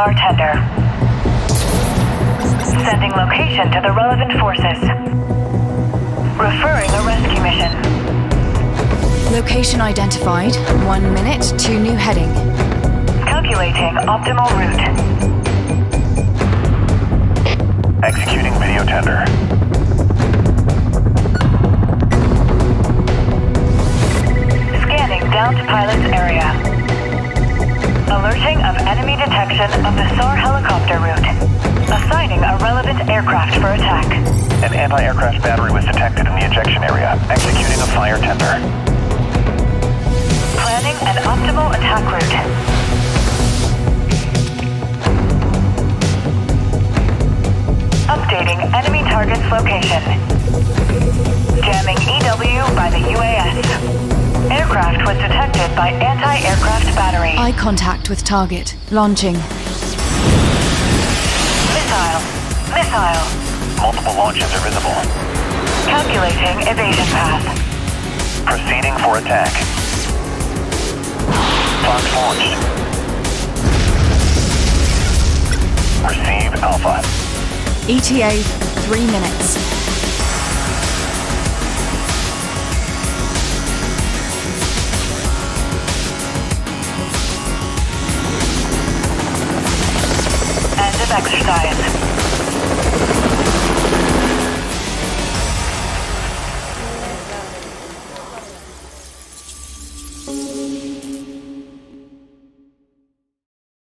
radar tender. Sending location to the relevant forces. Referring a rescue mission. Location identified. 1 minute to new heading. Calculating optimal route. Executing video tender. Scanning down to pilot's area. Alerting of enemy detection of the SAR helicopter route. Assigning a relevant aircraft for attack. An anti-aircraft battery was detected in the ejection area. Executing a fire tender. Planning an optimal attack route. Updating enemy target's location. Jamming EW by the UAS. Aircraft was detected by anti-aircraft battery. Eye contact with target. Launching. Missile. Missile. Multiple launches are visible. Calculating evasion path. Proceeding for attack. Fox launched. Receive Alpha. ETA 3 minutes. End of exercise.